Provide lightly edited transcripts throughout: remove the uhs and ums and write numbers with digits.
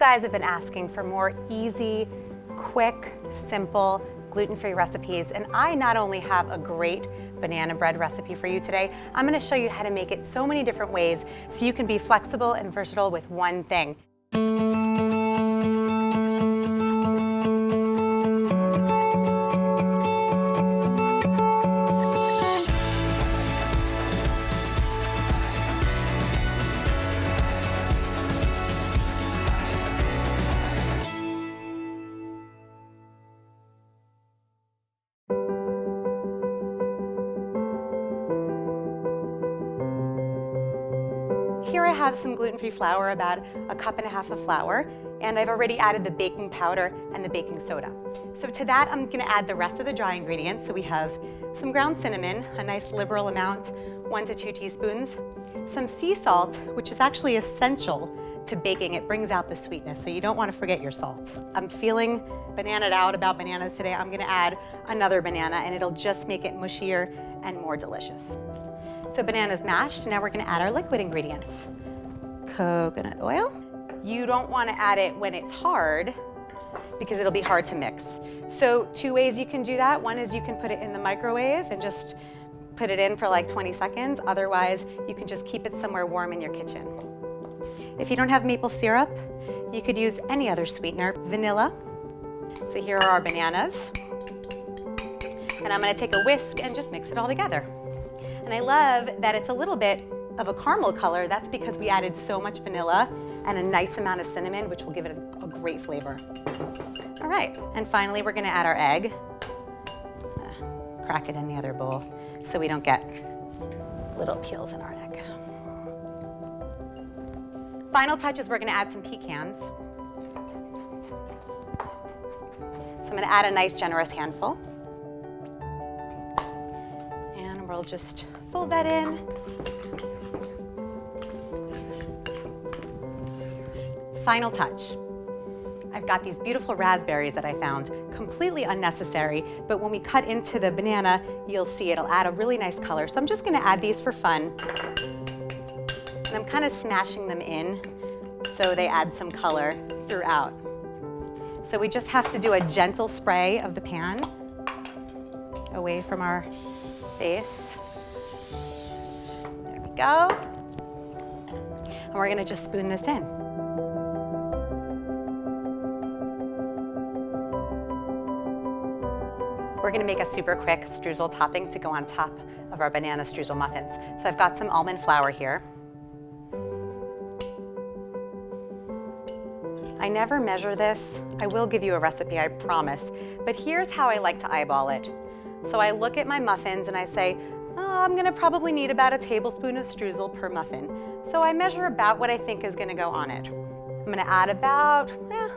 guys have been asking for more easy, quick, simple, gluten-free recipes, and I not only have a great banana bread recipe for you today, I'm going to show you how to make it so many different ways so you can be flexible and versatile with one thing. Here I have some gluten-free flour, about 1.5 cups of flour, and I've already added the baking powder and the baking soda. So to that, I'm gonna add the rest of the dry ingredients. So we have some ground cinnamon, a nice liberal amount, 1 to 2 teaspoons, some sea salt, which is actually essential to baking. It brings out the sweetness, so you don't wanna forget your salt. I'm feeling bananaed out about bananas today. I'm gonna add another banana, and it'll just make it mushier and more delicious. So banana's mashed, now we're gonna add our liquid ingredients. Coconut oil. You don't wanna add it when it's hard because it'll be hard to mix. So 2 ways you can do that. One is you can put it in the microwave and just put it in for like 20 seconds. Otherwise, you can just keep it somewhere warm in your kitchen. If you don't have maple syrup, you could use any other sweetener, vanilla. So here are our bananas. And I'm gonna take a whisk and just mix it all together. And I love that it's a little bit of a caramel color. That's because we added so much vanilla and a nice amount of cinnamon, which will give it a great flavor. All right, and finally we're gonna add our egg. Crack it in the other bowl so we don't get little peels in our egg. Final touch is we're gonna add some pecans. So I'm gonna add a nice generous handful. We'll just fold that in. Final touch. I've got these beautiful raspberries that I found, completely unnecessary, but when we cut into the banana, you'll see it'll add a really nice color. So I'm just gonna add these for fun. And I'm kind of smashing them in so they add some color throughout. So we just have to do a gentle spray of the pan away from our face. There we go. And we're gonna just spoon this in. We're gonna make a super quick streusel topping to go on top of our banana streusel muffins. So I've got some almond flour here. I never measure this. I will give you a recipe, I promise. But here's how I like to eyeball it. So I look at my muffins and I say, oh, I'm gonna probably need about 1 tablespoon of streusel per muffin. So I measure about what I think is gonna go on it. I'm gonna add about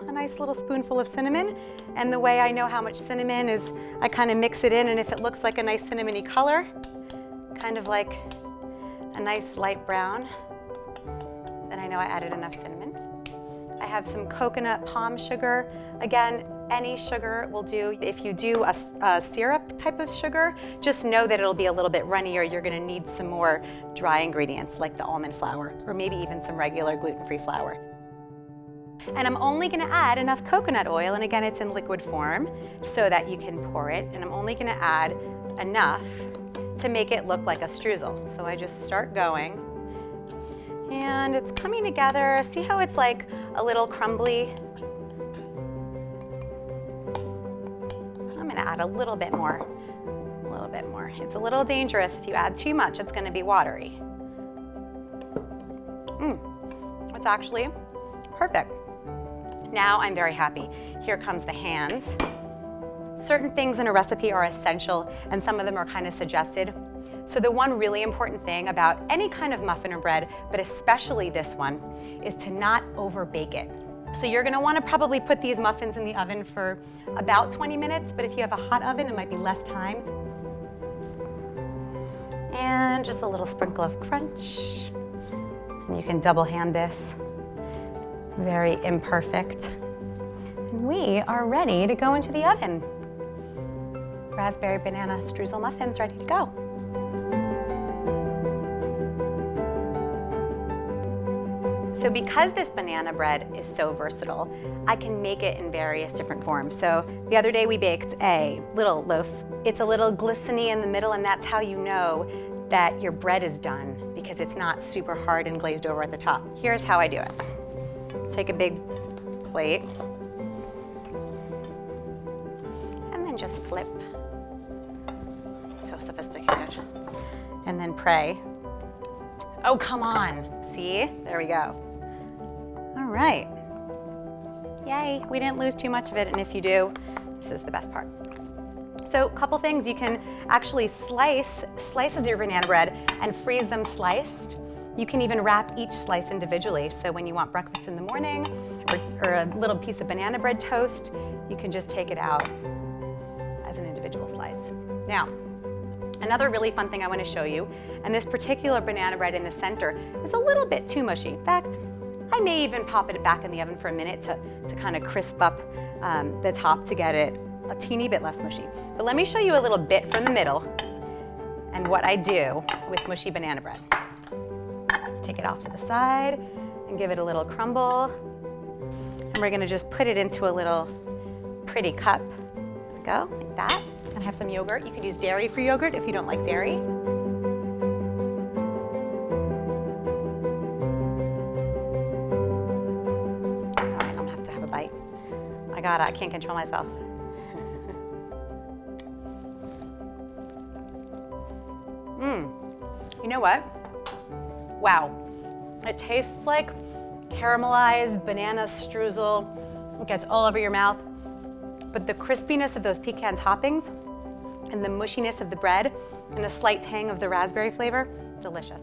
a nice little spoonful of cinnamon. And the way I know how much cinnamon is I kind of mix it in, and if it looks like a nice cinnamony color, kind of like a nice light brown, then I know I added enough cinnamon. I have some coconut palm sugar. Again, any sugar will do. If you do a syrup type of sugar, just know that it'll be a little bit runnier. You're gonna need some more dry ingredients like the almond flour, or maybe even some regular gluten-free flour. And I'm only gonna add enough coconut oil, and again, it's in liquid form, so that you can pour it, and I'm only gonna add enough to make it look like a streusel. So I just start going, and it's coming together. See how it's like a little crumbly? I'm gonna add a little bit more, a little bit more. It's a little dangerous. If you add too much, it's gonna be watery. It's actually perfect. Now I'm very happy. Here comes the hands. Certain things in a recipe are essential, and some of them are kind of suggested. So the one really important thing about any kind of muffin or bread, but especially this one, is to not over bake it. So you're gonna wanna probably put these muffins in the oven for about 20 minutes, but if you have a hot oven, it might be less time. And just a little sprinkle of crunch. And you can double hand this. Very imperfect. And we are ready to go into the oven. Raspberry banana streusel muffins ready to go. So because this banana bread is so versatile, I can make it in various different forms. So the other day we baked a little loaf. It's a little glistening in the middle, and that's how you know that your bread is done, because it's not super hard and glazed over at the top. Here's how I do it. Take a big plate, and then just flip. So sophisticated. And then pray. Oh, come on. See? There we go. All right. Yay, we didn't lose too much of it, and if you do, this is the best part. So a couple things, you can actually slices your banana bread and freeze them sliced. You can even wrap each slice individually, so when you want breakfast in the morning or a little piece of banana bread toast, you can just take it out as an individual slice. Now, another really fun thing I want to show you, and this particular banana bread in the center is a little bit too mushy. In fact, I may even pop it back in the oven for a minute to kind of crisp up the top to get it a teeny bit less mushy. But let me show you a little bit from the middle and what I do with mushy banana bread. Let's take it off to the side and give it a little crumble. And we're gonna just put it into a little pretty cup. There we go, like that. And have some yogurt. You could use dairy-free yogurt if you don't like dairy. All right, I'm gonna have to have a bite. I can't control myself. You know what? Wow, it tastes like caramelized banana streusel. It gets all over your mouth. But the crispiness of those pecan toppings and the mushiness of the bread and a slight tang of the raspberry flavor, delicious.